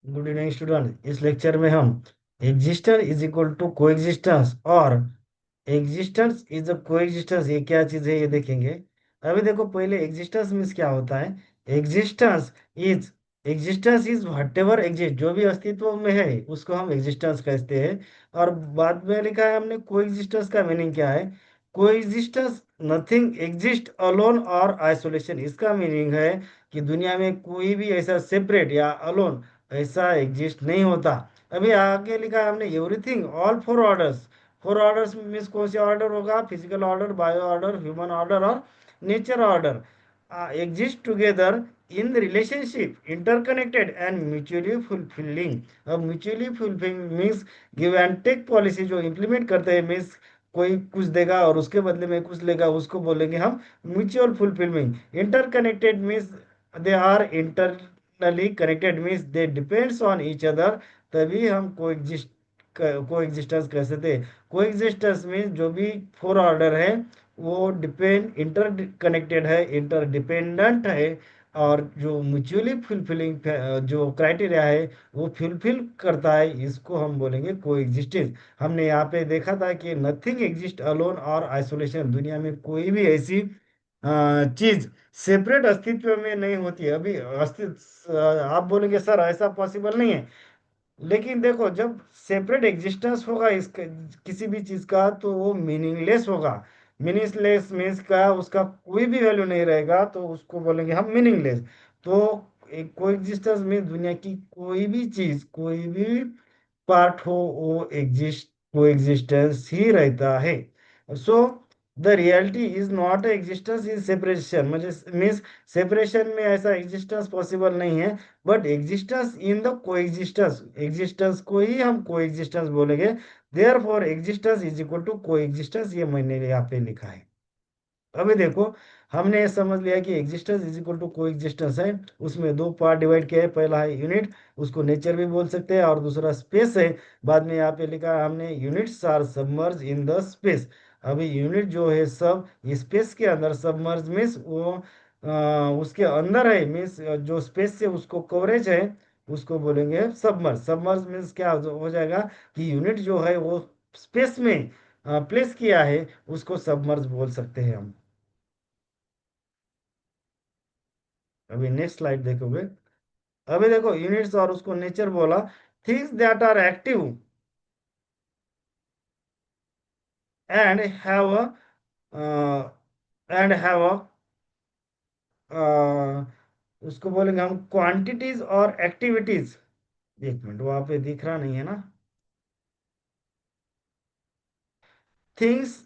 Good evening student. इस lecture में हम existence is equal to coexistence और एग्जिस्टेंस इज अ कोएग्जिस्टेंस, ये क्या चीज है ये देखेंगे। अभी देखो, पहले एग्जिस्टेंस मीन्स क्या होता है। Existence is existence is whatever exist, जो भी अस्तित्व में है उसको हम एग्जिस्टेंस कहते हैं। और बाद में लिखा है हमने कोएग्जिस्टेंस का मीनिंग क्या है। कोएग्जिस्टेंस, नथिंग एग्जिस्ट अलोन और आइसोलेशन, इसका मीनिंग है कि दुनिया में कोई भी ऐसा सेपरेट या अलोन ऐसा एग्जिस्ट नहीं होता। अभी आगे लिखा है हमने everything all four orders. Four orders means कौन से ऑर्डर होगा? Physical order, bio order, human order और nature order exist together in relationship, interconnected and mutually fulfilling. अब mutually fulfilling means give and take policy जो implement करते हैं, means कोई कुछ देगा और उसके बदले में कुछ लेगा, उसको बोलेंगे हम mutual fulfilment. Interconnected means they are internally connected, means they depends on each other, तभी हम कोएग्जिस्टेंस कह सकते हैं। कोएग्जिस्टेंस मीन्स जो भी फोर ऑर्डर है वो डिपेंड इंटरकनेक्टेड है, इंटरडिपेंडेंट है, और जो म्यूचुअली फुलफिलिंग जो क्राइटेरिया है वो फुलफिल करता है, इसको हम बोलेंगे कोएग्जिस्टेंस। हमने यहाँ पे देखा था कि नथिंग एग्जिस्ट अलोन और आइसोलेशन, दुनिया में कोई भी ऐसी चीज सेपरेट अस्तित्व में नहीं होती है। अभी अस्तित्व आप बोलेंगे सर ऐसा पॉसिबल नहीं है, लेकिन देखो जब सेपरेट एग्जिस्टेंस होगा इसका किसी भी चीज का तो वो मीनिंगलेस होगा। मीनिंगलेस मीन्स का उसका कोई भी वैल्यू नहीं रहेगा, तो उसको बोलेंगे हम मीनिंगलेस। तो एक कोएग्जिस्टेंस में दुनिया की कोई भी चीज, कोई भी पार्ट हो, वो कोएग्जिस्टेंस ही रहता है। So the reality is not existence is separation, मुझे मीन्स सेपरेशन में ऐसा एग्जिस्टेंस पॉसिबल नहीं है, but existence in the coexistence, existence को ही हम कोएग्जिस्टेंस बोलेंगे। Therefore existence is equal to coexistence, ये मैंने यहाँ पे लिखा है। अभी देखो, हमने ये समझ लिया कि existence is equal to coexistence है। उसमें दो पार्ट डिवाइड किया है, पहला है यूनिट, उसको नेचर भी बोल सकते हैं, और दूसरा स्पेस है। बाद में यहाँ पे लिखा है हमने units are submerge in the space. अभी यूनिट जो है सब स्पेस के अंदर, सबमर्ज मीन्स वो उसके अंदर है, मीन्स जो स्पेस से उसको कवरेज है, उसको बोलेंगे सबमर्ज। सबमर्ज मीन्स क्या हो जाएगा कि यूनिट जो है वो स्पेस में प्लेस किया है, उसको सबमर्ज बोल सकते हैं हम। अभी नेक्स्ट स्लाइड देखोगे। अभी देखो यूनिट्स और उसको नेचर बोला। Things that are active and have and have उसको बोलेंगे हम क्वांटिटीज और एक्टिविटीज। एक मिनट, वहां पे दिख रहा नहीं है ना। Things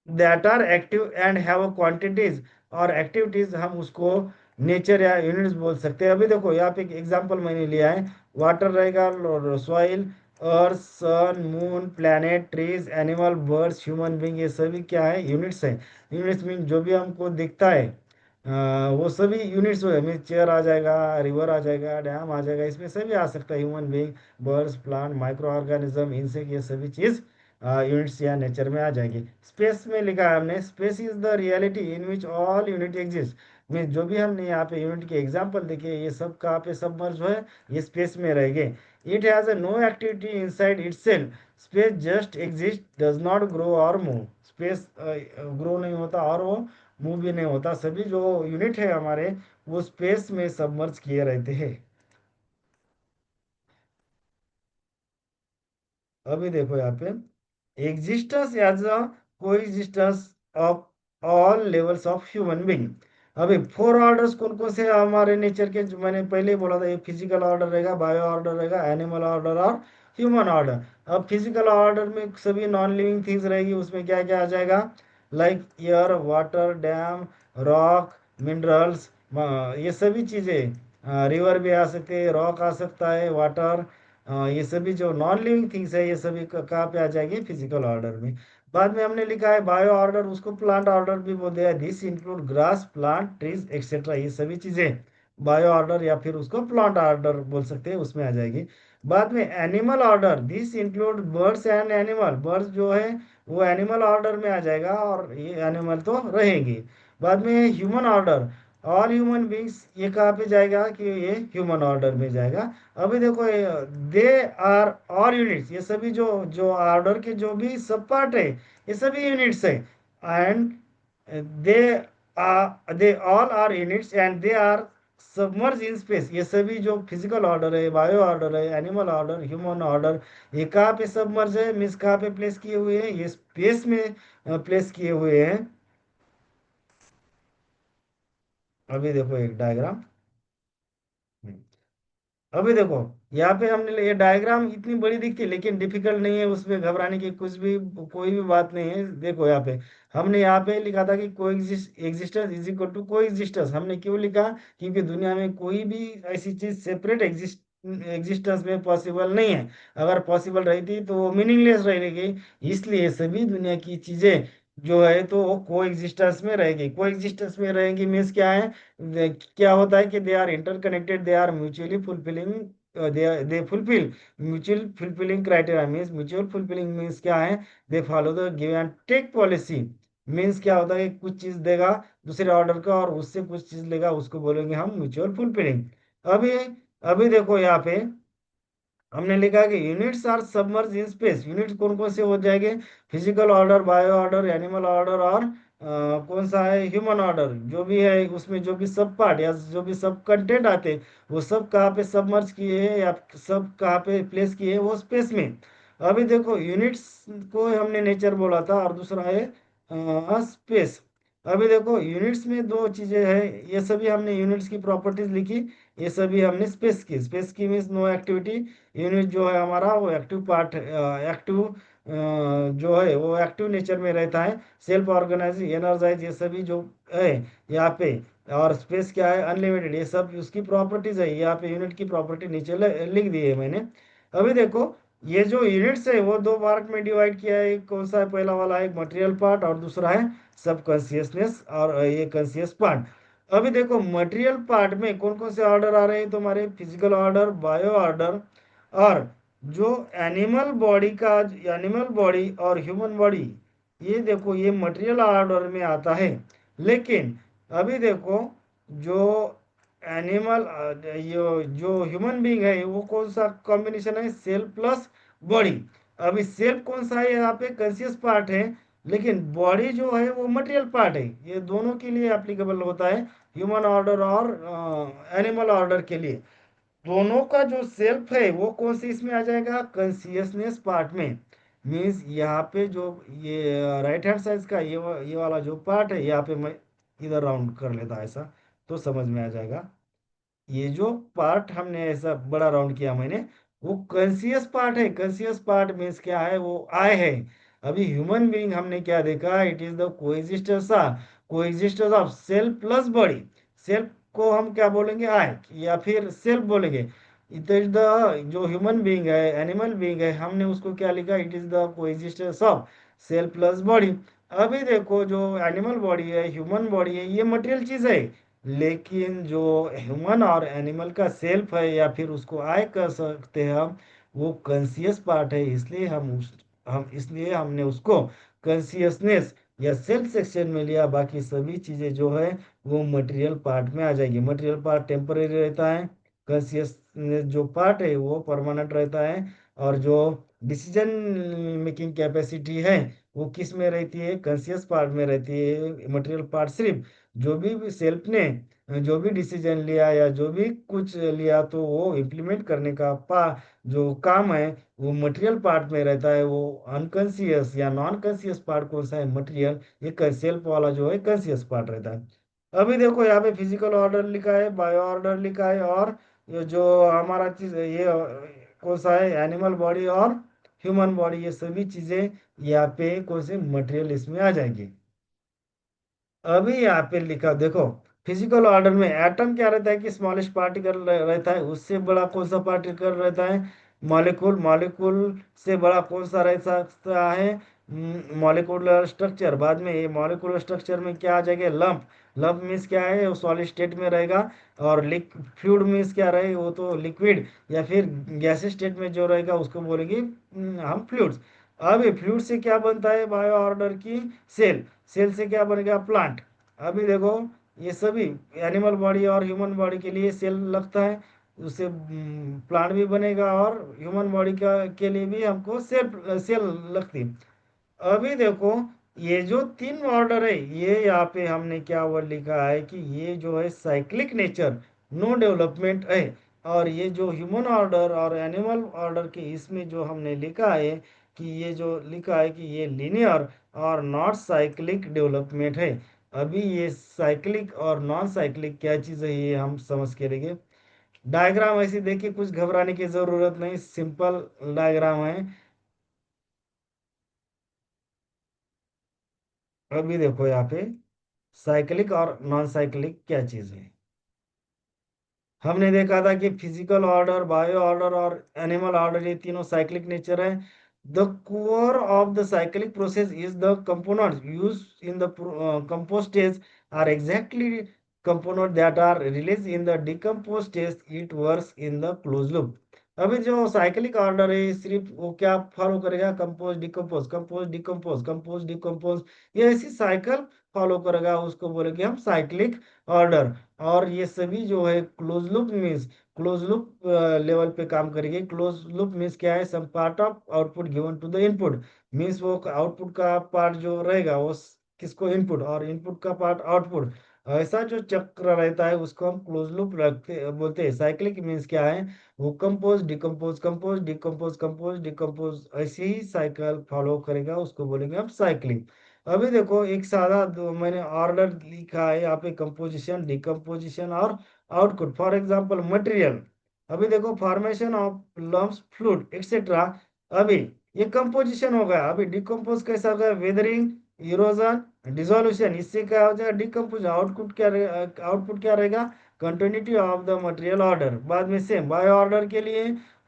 that are active and have quantities और एक्टिविटीज, हम उसको नेचर या यूनिट्स बोल सकते हैं। अभी देखो यहाँ पे एक एग्जांपल मैंने लिया है। वाटर रहेगा, soil, earth, sun, moon, planet, trees, animal, birds, human being, ये सभी क्या है? यूनिट्स है। यूनिट्स मीन जो भी हमको दिखता है वो सभी यूनिट्स हुए। मीन चेयर आ जाएगा, रिवर आ जाएगा, डैम आ जाएगा, इसमें सभी आ सकता है। Human being, birds, plant, micro organism, insect, ये सभी चीज यूनिट्स या नेचर में आ जाएगी। स्पेस में लिखा है हमने, space is the reality in which all unit exist. Mean जो भी हमने यहाँ पे यूनिट के एग्जांपल देखे, ये सब कहाँ पे सबमर्ज है? ये स्पेस में रहेंगे। It has a no activity inside itself, space just exist, does not grow और मूव। स्पेस ग्रो नहीं होता और वो मूव भी नहीं होता। सभी जो यूनिट है हमारे वो स्पेस में सबमर्ज किए रहते हैं। अभी देखो यहाँ पे existence as a coexistence of all levels of human being. अभी फोर ऑर्डर्स कौन कौन से हैं हमारे नेचर के? जो मैंने पहले ही बोला था, ये फिजिकल ऑर्डर रहेगा, बायो ऑर्डर रहेगा, एनिमल ऑर्डर और ह्यूमन ऑर्डर। अब फिजिकल ऑर्डर में सभी नॉन लिविंग थिंग्स रहेगी, उसमें क्या क्या आ जाएगा? Like air, water, dam, rock, minerals, ये सभी चीजें। रिवर भी आ सकते हैं, रॉक आ सकता है, वाटर, ये सभी जो नॉन लिविंग थिंग्स है, ये सभी कहाँ पे आ जाएंगे? फिजिकल ऑर्डर में। बाद में हमने लिखा है बायो ऑर्डर, उसको प्लांट ऑर्डर भी बोलते हैं। This include grass, plant, trees etcetera, ये सभी चीजें बायो ऑर्डर या फिर उसको प्लांट ऑर्डर बोल सकते हैं, उसमें आ जाएगी। बाद में animal order, this include birds and animal, birds जो है वो एनिमल ऑर्डर में आ जाएगा और ये एनिमल तो रहेंगे। बाद में human order, all human beings ये कहाँ पे जाएगा कि ये ह्यूमन ऑर्डर में जाएगा। अभी देखो दे आर ऑल यूनिट्स, ये सभी जो जो ऑर्डर के जो भी सब पार्ट है ये सभी यूनिट्स है। And they they all are units and they are submerge in space, ये सभी जो फिजिकल ऑर्डर है, बायो ऑर्डर है, एनिमल ऑर्डर, ह्यूमन ऑर्डर, ये कहाँ पे सबमर्ज है मीन्स कहाँ पे प्लेस किए हुए हैं, ये स्पेस में प्लेस किए हुए हैं। अभी देखो एक डायग्राम। अभी देखो यहाँ पे हमने ये डायग्राम इतनी बड़ी दिखती है लेकिन डिफिकल्ट नहीं है, उसमें घबराने की कुछ भी कोई भी बात नहीं है। देखो यहाँ पे हमने यहाँ पे लिखा था कि को एग्जिस्टेंस इज इक्वल टू को एग्जिस्टेंस। हमने क्यों लिखा? क्योंकि दुनिया में कोई भी ऐसी चीज सेपरेट एग्जिस्टेंस में पॉसिबल नहीं है। अगर पॉसिबल रहती तो वो मीनिंगलेस रहेगी। इसलिए सभी दुनिया की चीजें जो है तो वो को एग्जिस्टेंस में रहेगी। को एग्जिस्टेंस में रहेगी मीन्स क्या है? क्या होता है कि they are interconnected, they are mutually fulfilling, they fulfil mutual fulfilling criteria. Means mutual fulfilling means क्या है? They follow the give and take policy. Means क्या होता है कि कुछ चीज देगा दूसरे ऑर्डर का और उससे कुछ चीज लेगा, उसको बोलेंगे हम म्यूचुअल फुलफिलिंग। अभी अभी देखो यहाँ पे हमने लिखा कि units are submerge in space. Units कौन कौन से हो जाएंगे? Physical order, bio order, animal order और कौन सा है ह्यूमन ऑर्डर। जो भी है उसमें जो भी सब पार्ट या जो भी सब कंटेंट आते हैं वो सब कहाँ पे सबमर्ज किए हैं या सब कहाँ पे प्लेस किए हैं? वो स्पेस में। अभी देखो यूनिट्स को हमने नेचर बोला था और दूसरा है स्पेस। अभी देखो यूनिट्स में दो चीजें हैं, ये सभी हमने यूनिट्स की प्रॉपर्टीज लिखी, ये सभी हमने स्पेस की मीन्स नो एक्टिविटी। यूनिट जो है हमारा वो एक्टिव पार्ट, एक्टिव जो है वो एक्टिव नेचर में रहता है। सेल्फ ऑर्गेनाइज, एनर्जाइज, ये सभी जो है यहाँ पे। और स्पेस क्या है? अनलिमिटेड। ये सब उसकी प्रॉपर्टीज है, यहाँ पे यूनिट की प्रॉपर्टी नीचे लिख दी है मैंने। अभी देखो ये जो यूनिट्स है वो दो पार्ट में डिवाइड किया है। एक कौन सा है? पहला वाला है मटेरियल पार्ट और दूसरा है सब कॉन्सियसनेस और ये कॉन्सियस पार्ट। अभी देखो मटेरियल पार्ट में कौन कौन से ऑर्डर आ रहे हैं तुम्हारे? फिजिकल ऑर्डर, बायो ऑर्डर और जो एनिमल बॉडी का, एनिमल बॉडी और ह्यूमन बॉडी, ये देखो ये मटेरियल ऑर्डर में आता है। लेकिन अभी देखो जो एनिमल, ये जो ह्यूमन बीइंग है वो कौन सा कॉम्बिनेशन है? Cell plus body. अभी सेल कौन सा है? यहाँ पे कॉन्शियस पार्ट है। लेकिन बॉडी जो है वो मटेरियल पार्ट है। ये दोनों के लिए एप्लीकेबल होता है, ह्यूमन ऑर्डर और एनिमल ऑर्डर के लिए। दोनों का जो सेल्फ है वो कौन से इसमें आ जाएगा? कॉन्सियसनेस पार्ट में। मीन्स यहाँ पे जो ये राइट हैंड साइड का ये वाला जो पार्ट है, यहाँ पे मैं इधर राउंड कर लेता ऐसा तो समझ में आ जाएगा। ये जो पार्ट हमने ऐसा बड़ा राउंड किया मैंने, वो कॉन्सियस पार्ट है। कॉन्सियस पार्ट मीन्स क्या है? वो आई है। अभी ह्यूमन बीइंग हमने क्या देखा? It is the coexistence of self plus body. Self को हम क्या बोलेंगे? आई, या फिर सेल्फ बोलेंगे। इट इज द जो ह्यूमन बीइंग है, एनिमल बीइंग है, हमने उसको क्या लिखा? It is the coexistence of self plus body. अभी देखो जो एनिमल बॉडी है, ह्यूमन बॉडी है, ये मटेरियल चीज है। लेकिन जो ह्यूमन और एनिमल का सेल्फ है या फिर उसको आय कर सकते हैं हम, वो कॉन्सियस पार्ट है। इसलिए हम इसलिए हमने उसको कॉन्सियसनेस या सेल्फ सेक्शन में लिया। बाकी सभी चीजें जो है वो मटेरियल पार्ट में आ जाएगी। मटेरियल पार्ट टेम्परेरी रहता है, कॉन्सियसनेस जो पार्ट है वो परमानेंट रहता है। और जो डिसीजन मेकिंग कैपेसिटी है वो किस में रहती है? कॉन्सियस पार्ट में रहती है। मटेरियल पार्ट सिर्फ जो भी सेल्फ ने जो भी डिसीजन लिया या जो भी कुछ लिया तो वो इम्प्लीमेंट करने का जो काम है वो मटेरियल पार्ट में रहता है। वो अनकॉन्सियस या नॉन कॉन्सियस पार्ट कौन सा है? मटेरियल। ये सेल्फ वाला जो है कॉन्सियस पार्ट रहता है। अभी देखो यहाँ पे फिजिकल ऑर्डर लिखा है, बायो ऑर्डर लिखा है और ये जो हमारा चीज ये कौन सा है? एनिमल बॉडी और ह्यूमन बॉडी। ये सभी चीजें यहाँ पे कौन से मटेरियल इसमें आ जाएंगे। अभी यहाँ पे लिखा देखो, फिजिकल ऑर्डर में एटम क्या रहता है कि स्मॉलेस्ट पार्टिकल रहता है। उससे बड़ा कौन सा पार्टिकल रहता है? मॉलिक्यूल। मॉलिक्यूल से बड़ा कौन सा रह सकता है? Molecular structure. बाद में ये मॉलिक्यूलर स्ट्रक्चर में क्या आ जाएगा? लंप। लंप मीन्स क्या है? वो सॉलिड स्टेट में रहेगा। और फ्लूइड मीन्स क्या रहे? वो तो लिक्विड या फिर गैसेज स्टेट में जो रहेगा उसको बोलेंगे हम फ्लूइड्स। अब ये फ्लूइड से क्या बनता है? बायो ऑर्डर की सेल। सेल से क्या बनेगा? प्लांट। अभी देखो ये सभी एनिमल बॉडी और ह्यूमन बॉडी के लिए सेल लगता है, उससे प्लांट भी बनेगा, और ह्यूमन बॉडी का के लिए भी हमको सेल सेल लगती है। अभी देखो, ये जो तीन ऑर्डर है, ये यहाँ पे हमने क्या वर्ड लिखा है कि ये जो है साइक्लिक नेचर, नो डेवलपमेंट है। और ये जो ह्यूमन ऑर्डर और एनिमल ऑर्डर के इसमें जो हमने लिखा है कि ये जो लिखा है कि ये लीनियर और नॉट साइक्लिक डेवलपमेंट है। अभी ये साइक्लिक और नॉन साइक्लिक क्या चीज़ है ये हम समझ के लेंगे। डायग्राम ऐसे देखिए, कुछ घबराने की जरूरत नहीं, सिंपल डायग्राम है। अभी देखो यहाँ पे साइक्लिक और नॉन साइक्लिक क्या चीज है। हमने देखा था कि फिजिकल ऑर्डर, बायो ऑर्डर और एनिमल ऑर्डर, ये तीनों साइक्लिक नेचर है। The core of the cyclic process is the components use in the compose stage are exactly component that are release in the decompose stage, it works in the close loop. अभी जो cyclic order है, सिर्फ वो क्या follow करेगा, compose decompose, compose decompose, compose decompose, ये ऐसी cycle follow करेगा, उसको बोलेंगे हम साइक्लिक ऑर्डर। और ये सभी जो है close loop means, close loop level पे काम करेंगे। क्लोज लूप मीन्स क्या है, some part of output given to the input, means वो आउटपुट का पार्ट जो रहेगा वो किसको, इनपुट, और इनपुट का पार्ट आउटपुट, ऐसा जो चक्र रहता है उसको हम क्लोज लूप रखते बोलते हैं। साइक्लिक मीन्स क्या है, वो compose decompose, compose decompose, compose decompose, ऐसी ही साइकिल फॉलो करेगा, उसको बोलेंगे हम साइक्लिंग। अभी देखो एक सादा दो मैंने ऑर्डर लिखा है यहाँ पे, कंपोजिशन, डिकम्पोजिशन और आउटपुट। फॉर एग्जांपल मटेरियल, अभी देखो formation of lumps, fluid etcetera. अभी ये कंपोजिशन हो गया। अभी डिकम्पोज कैसा हो गया, वेदरिंग, इरोजन, डिसोल्यूशन, इससे क्या हो जाएगा डिकम्पोज। आउटपुट क्या रहेगा, continuity of the material order. बाद में सेम बायो ऑर्डर के लिए,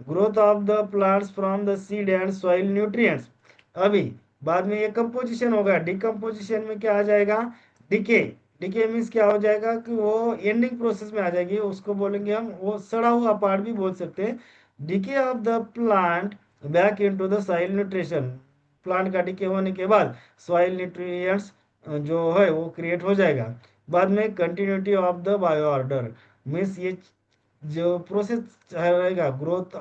growth of the plants from the seed and soil nutrients. अभी बाद में ये कंपोजिशन होगा। डिकम्पोजिशन में क्या आ जाएगा, डिके। डिके मीन्स क्या हो जाएगा कि वो एंडिंग प्रोसेस में आ जाएगी, उसको बोलेंगे हम, वो सड़ा हुआ पार्ट भी बोल सकते हैं। Decay of the plant back into the soil nutrition, plant का डिके होने के बाद सॉइल न्यूट्रिएंट्स जो है वो क्रिएट हो जाएगा। बाद में continuity of the bio order means, ये जो प्रोसेस रहेगा, growth,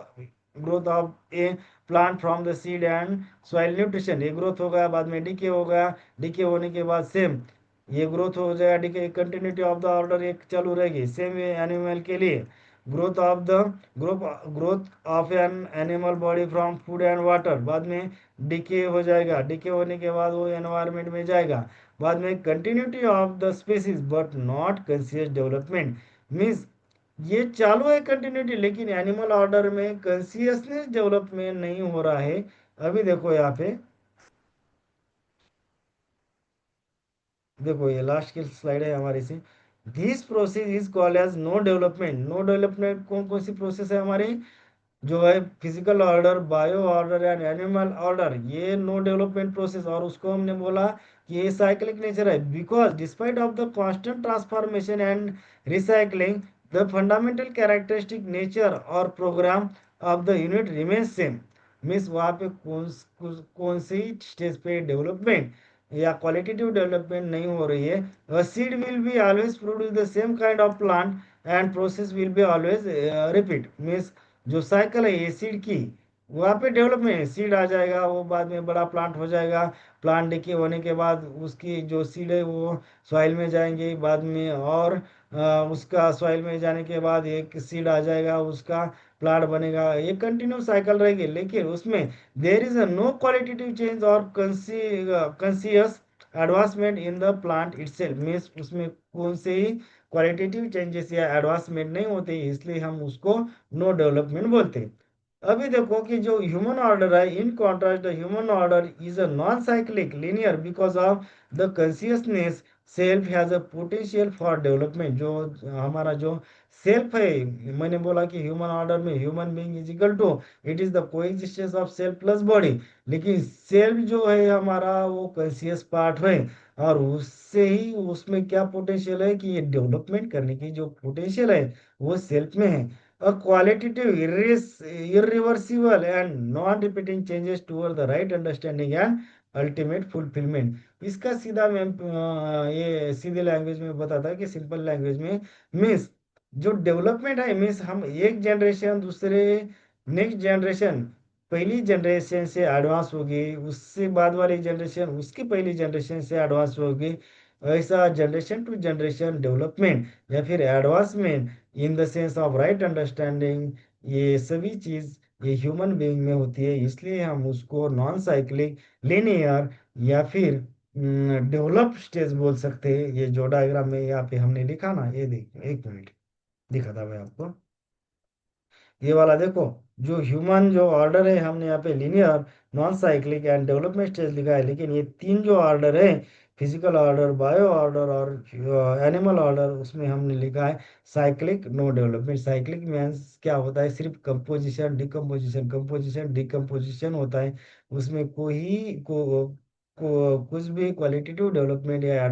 growth of A plant from the seed and soil nutrition, ये ग्रोथ होगा। बाद में डीके होगा, डीके होने के बाद सेम ये ग्रोथ हो जाएगा, DK, continuity of the order एक चालू रहेगी। सेम एनिमल के लिए, growth of the growth growth of an animal body from food and water. बाद में डीके हो जाएगा, डीके होने के बाद वो एनवायरमेंट में जाएगा। बाद में continuity of the species but not conscious development means, ये चालू है कंटिन्यूटी, लेकिन एनिमल ऑर्डर में कंसियसनेस डेवलपमेंट नहीं हो रहा है। अभी देखो यहाँ पे, देखो ये लास्ट की स्लाइड है हमारी सी। This process is called as no development. No development कौन कौन सी प्रोसेस है हमारी, जो है physical order, bio order and animal order, ये नो डेवलपमेंट प्रोसेस। और उसको हमने बोला कि ये साइक्लिक नेचर है, because despite of the constant transformation and recycling, the fundamental characteristic nature और programme of the unit remain same. Means वहाँ पे कौन सी स्टेज पे डेवलपमेंट या क्वालिटेटिव डेवलपमेंट नहीं हो रही है। Seed will be always produce the same kind of plant and process will be always repeat. Means जो साइकिल है ये सीड की, वहाँ पे डेवलपमेंट, सीड आ जाएगा, वो बाद में बड़ा प्लांट हो जाएगा। प्लांट डिके होने के बाद उसकी जो सीड है वो सॉइल में जाएंगे, बाद में और उसका सॉइल में जाने के बाद एक सीड आ जाएगा, उसका प्लांट बनेगा। ये कंटिन्यू साइकिल रहेगी, लेकिन उसमें there is a no qualitative change और conscious advancement in the plant itself. Means उसमें कौन से ही क्वालिटेटिव चेंजेस या एडवांसमेंट नहीं होते, इसलिए हम उसको नो डेवलपमेंट बोलते हैं। अभी देखो कि जो ह्यूमन ऑर्डर है, in contrast the human order is a non cyclic linear because of the consciousness self has a potential for development. जो हमारा जो सेल्फ है, मैंने बोला कि ह्यूमन ऑर्डर में human being is equal to, it is the coexistence of self plus body. लेकिन self जो है हमारा वो कॉन्शियस पार्ट है, और उससे ही उसमें क्या पोटेंशियल है कि ये डेवलपमेंट करने की जो पोटेंशियल है वो सेल्फ में है। A qualitative, irreversible and non-repeating changes toward the right understanding and ultimate fulfillment. इसका सीधा मैं ये सीधे लैंग्वेज में बताता है कि सिंपल लैंग्वेज में मीन्स जो डेवलपमेंट है मीन्स हम एक जनरेशन दूसरे नेक्स्ट जनरेशन पहली जनरेशन से एडवांस होगी, उससे बाद वाली जनरेशन उसकी पहली जनरेशन से एडवांस होगी। ऐसा जनरेशन टू जनरेशन डेवलपमेंट या फिर advancement in the sense of right understanding, ये सभी चीज ये ह्यूमन बीइंग में होती है, इसलिए हम उसको नॉन साइक्लिक, लिनियर या फिर डेवलप स्टेज बोल सकते हैं। ये जो डायग्राम में यहाँ पे हमने लिखा ना, ये देख एक मिनट दिखा था मैं आपको, ये वाला देखो, जो ह्यूमन जो ऑर्डर है हमने यहाँ पे linear, non cyclic and development stage लिखा है, लेकिन ये तीन जो ऑर्डर है, फिजिकल ऑर्डर, बायो ऑर्डर और एनिमल ऑर्डर, उसमें हमने लिखा है cyclic no development. Cyclic means क्या होता है, सिर्फ कंपोजिशन डिकम्पोजिशन, कंपोजिशन डिकम्पोजिशन होता है, उसमें कुछ भी क्वालिटेटिव डेवलपमेंट या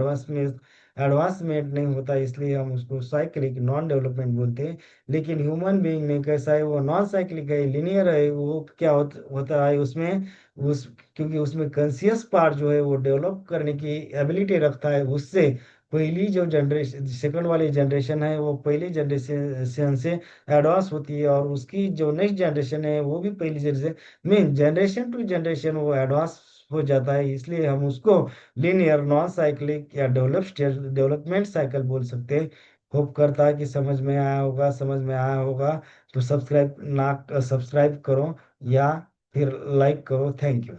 एडवांसमेंट नहीं होता, इसलिए हम उसको साइक्लिक नॉन डेवलपमेंट बोलते हैं। लेकिन ह्यूमन बीइंग में कैसा है, वो नॉन साइक्लिक है, लिनियर है, वो क्या होता है उसमें, उस क्योंकि उसमें कॉन्शियस पार्ट जो है वो डेवलप करने की एबिलिटी रखता है, उससे पहली जो जनरेशन सेकंड वाली जनरेशन है वो पहली जनरेशन से एडवांस होती है, और उसकी जो नेक्स्ट जनरेशन है वो भी पहली generation mean generation two generation वो एडवांस हो जाता है, इसलिए हम उसको लीनियर नॉन साइक्लिक या डेवलपमेंट साइकिल बोल सकते हैं। होप करता है कि समझ में आया होगा, समझ में आया होगा तो सब्सक्राइब करो या फिर लाइक करो। Thank you.